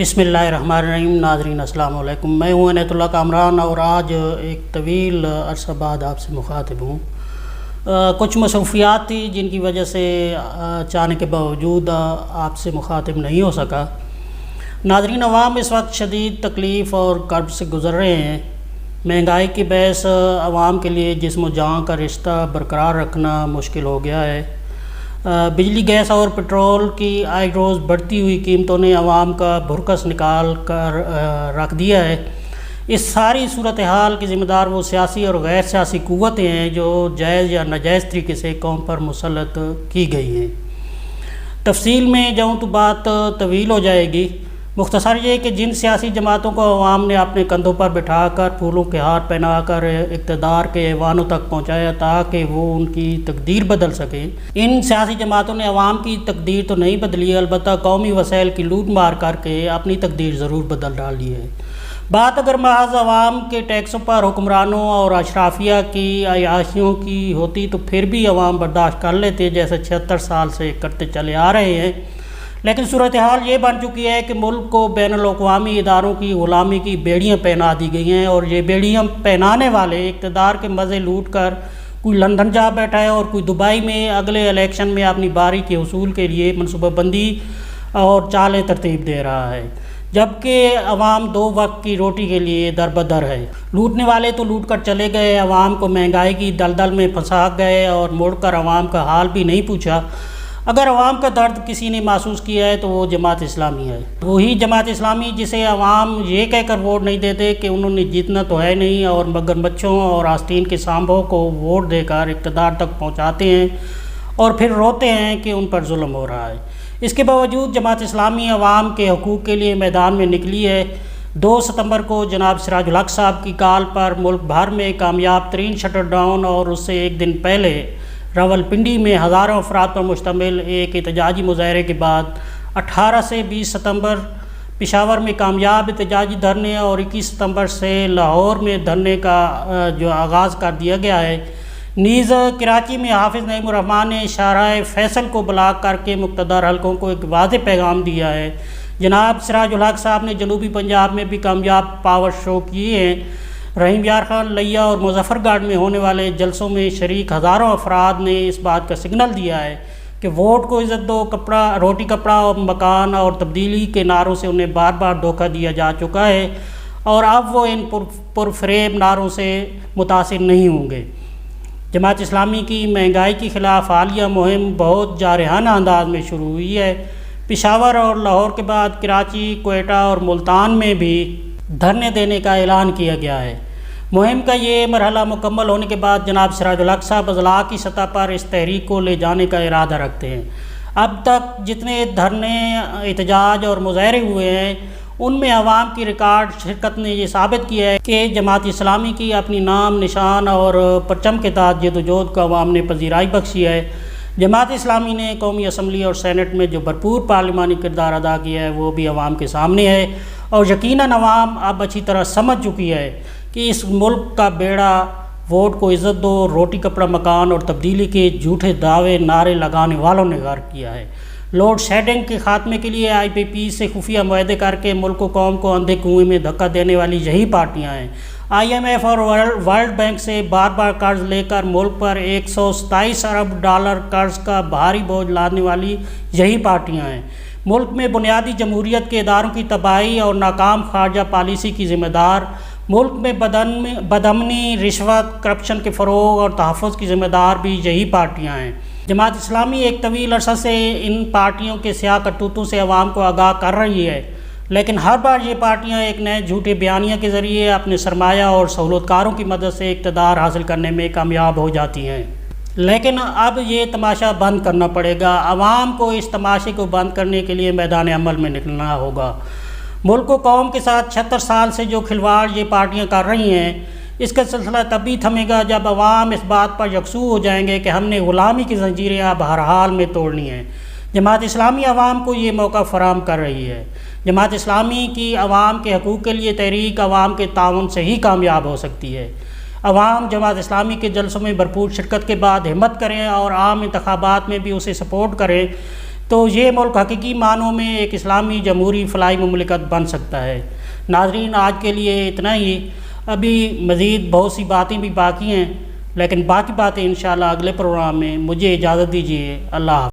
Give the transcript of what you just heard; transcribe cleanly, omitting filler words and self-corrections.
بسم اللہ الرحمن الرحیم۔ ناظرین السلام علیکم، میں ہوں عنایت اللہ کامران اور آج ایک طویل عرصہ بعد آپ سے مخاطب ہوں۔ کچھ مصروفیات تھی جن کی وجہ سے چاہنے کے باوجود آپ سے مخاطب نہیں ہو سکا۔ ناظرین، عوام اس وقت شدید تکلیف اور کرب سے گزر رہے ہیں۔ مہنگائی کی باعث عوام کے لیے جسم و جان کا رشتہ برقرار رکھنا مشکل ہو گیا ہے۔ بجلی، گیس اور پٹرول کی آئے روز بڑھتی ہوئی قیمتوں نے عوام کا بھرکس نکال کر رکھ دیا ہے۔ اس ساری صورتحال کی ذمہ دار وہ سیاسی اور غیر سیاسی قوتیں ہیں جو جائز یا ناجائز طریقے سے قوم پر مسلط کی گئی ہیں۔ تفصیل میں جاؤں تو بات طویل ہو جائے گی۔ مختصر یہ کہ جن سیاسی جماعتوں کو عوام نے اپنے کندھوں پر بٹھا کر پھولوں کے ہار پہنا کر اقتدار کے ایوانوں تک پہنچایا تاکہ وہ ان کی تقدیر بدل سکیں، ان سیاسی جماعتوں نے عوام کی تقدیر تو نہیں بدلی، البتہ قومی وسائل کی لوٹ مار کر کے اپنی تقدیر ضرور بدل ڈالی ہے۔ بات اگر محض عوام کے ٹیکسوں پر حکمرانوں اور اشرافیہ کی عیاشیوں کی ہوتی تو پھر بھی عوام برداشت کر لیتے، جیسے 76 سال سے کرتے چلے آ رہے ہیں۔ لیکن صورتحال یہ بن چکی ہے کہ ملک کو بین الاقوامی اداروں کی غلامی کی بیڑیاں پہنا دی گئی ہیں، اور یہ بیڑیاں پہنانے والے اقتدار کے مزے لوٹ کر کوئی لندن جا بیٹھا ہے اور کوئی دبئی میں اگلے الیکشن میں اپنی باری کے حصول کے لیے منصوبہ بندی اور چالیں ترتیب دے رہا ہے، جبکہ عوام 2 وقت کی روٹی کے لیے در بدر ہے۔ لوٹنے والے تو لوٹ کر چلے گئے، عوام کو مہنگائی کی دلدل میں پھنسا گئے اور مڑ کر عوام کا حال بھی نہیں پوچھا۔ اگر عوام کا درد کسی نے محسوس کیا ہے تو وہ جماعت اسلامی ہے، وہی جماعت اسلامی جسے عوام یہ کہہ کر ووٹ نہیں دیتے کہ انہوں نے جیتنا تو ہے نہیں، اور مگر بچوں اور آستین کے سانبوں کو ووٹ دے کر اقتدار تک پہنچاتے ہیں اور پھر روتے ہیں کہ ان پر ظلم ہو رہا ہے۔ اس کے باوجود جماعت اسلامی عوام کے حقوق کے لیے میدان میں نکلی ہے۔ 2 ستمبر کو جناب سراج الحق صاحب کی کال پر ملک بھر میں کامیاب ترین شٹر ڈاؤن اور اس سے ایک دن پہلے راولپنڈی میں ہزاروں افراد پر مشتمل ایک احتجاجی مظاہرے کے بعد 18 سے 20 ستمبر پشاور میں کامیاب احتجاجی دھرنے اور 21 ستمبر سے لاہور میں دھرنے کا جو آغاز کر دیا گیا ہے، نیز کراچی میں حافظ نعیم الرحمن نے شاہراہ فیصل کو بلاک کر کے مقتدر حلقوں کو ایک واضح پیغام دیا ہے۔ جناب سراج الحق صاحب نے جنوبی پنجاب میں بھی کامیاب پاور شو کیے ہیں۔ رحیم یار خان، لیا اور مظفر گڑھ میں ہونے والے جلسوں میں شریک ہزاروں افراد نے اس بات کا سگنل دیا ہے کہ ووٹ کو عزت دو، روٹی کپڑا اور مکان اور تبدیلی کے نعروں سے انہیں بار بار دھوکہ دیا جا چکا ہے، اور اب وہ ان پرفریب نعروں سے متاثر نہیں ہوں گے۔ جماعت اسلامی کی مہنگائی کے خلاف حالیہ مہم بہت جارحانہ انداز میں شروع ہوئی ہے۔ پشاور اور لاہور کے بعد کراچی، کوئٹہ اور ملتان میں بھی دھرنے دینے کا اعلان کیا گیا ہے۔ مہم کا یہ مرحلہ مکمل ہونے کے بعد جناب سراج الحق صاحب اضلاع کی سطح پر اس تحریک کو لے جانے کا ارادہ رکھتے ہیں۔ اب تک جتنے دھرنے، احتجاج اور مظاہرے ہوئے ہیں ان میں عوام کی ریکارڈ شرکت نے یہ ثابت کیا ہے کہ جماعت اسلامی کی اپنی نام، نشان اور پرچم کے تحت جد و جہد کو عوام نے پذیرائی بخشی ہے۔ جماعت اسلامی نے قومی اسمبلی اور سینٹ میں جو بھرپور پارلیمانی کردار ادا کیا ہے وہ بھی عوام کے سامنے ہے، اور یقیناً عوام اب اچھی طرح سمجھ چکی ہے کہ اس ملک کا بیڑا ووٹ کو عزت دو، روٹی کپڑا مکان اور تبدیلی کے جھوٹے دعوے نعرے لگانے والوں نے غرق کیا ہے۔ لوڈ شیڈنگ کے خاتمے کے لیے IPP سے خفیہ معاہدے کر کے ملک و قوم کو اندھے کنویں میں دھکا دینے والی یہی پارٹیاں ہیں۔ IMF اور ورلڈ بینک سے بار بار قرض لے کر ملک پر 127 ارب ڈالر قرض کا بھاری بوجھ لادنے والی یہی پارٹیاں ہیں۔ ملک میں بنیادی جمہوریت کے اداروں کی تباہی اور ناکام خارجہ پالیسی کی ذمہ دار، ملک میں بدامنی، رشوت، کرپشن کے فروغ اور تحفظ کی ذمہ دار بھی یہی پارٹیاں ہیں۔ جماعت اسلامی ایک طویل عرصہ سے ان پارٹیوں کے سیاہ کرتوتوں سے عوام کو آگاہ کر رہی ہے، لیکن ہر بار یہ پارٹیاں ایک نئے جھوٹے بیانیہ کے ذریعے اپنے سرمایہ اور سہولت کاروں کی مدد سے اقتدار حاصل کرنے میں کامیاب ہو جاتی ہیں۔ لیکن اب یہ تماشا بند کرنا پڑے گا۔ عوام کو اس تماشے کو بند کرنے کے لیے میدان عمل میں نکلنا ہوگا۔ ملک و قوم کے ساتھ 76 سال سے جو کھلواڑ یہ پارٹیاں کر رہی ہیں، اس کا سلسلہ تبھی تھمے گا جب عوام اس بات پر یکسو ہو جائیں گے کہ ہم نے غلامی کی زنجیریں اب ہر حال میں توڑنی ہیں۔ جماعت اسلامی عوام کو یہ موقع فراہم کر رہی ہے۔ جماعت اسلامی کی عوام کے حقوق کے لیے تحریک عوام کے تعاون سے ہی کامیاب ہو سکتی ہے۔ عوام جماعت اسلامی کے جلسوں میں بھرپور شرکت کے بعد ہمت کریں اور عام انتخابات میں بھی اسے سپورٹ کریں تو یہ ملک حقیقی معنوں میں ایک اسلامی جمہوری فلاحی مملکت بن سکتا ہے۔ ناظرین، آج کے لیے اتنا ہی۔ ابھی مزید بہت سی باتیں بھی باقی ہیں، لیکن باقی باتیں انشاءاللہ اگلے پروگرام میں۔ مجھے اجازت دیجیے، اللہ حافظ۔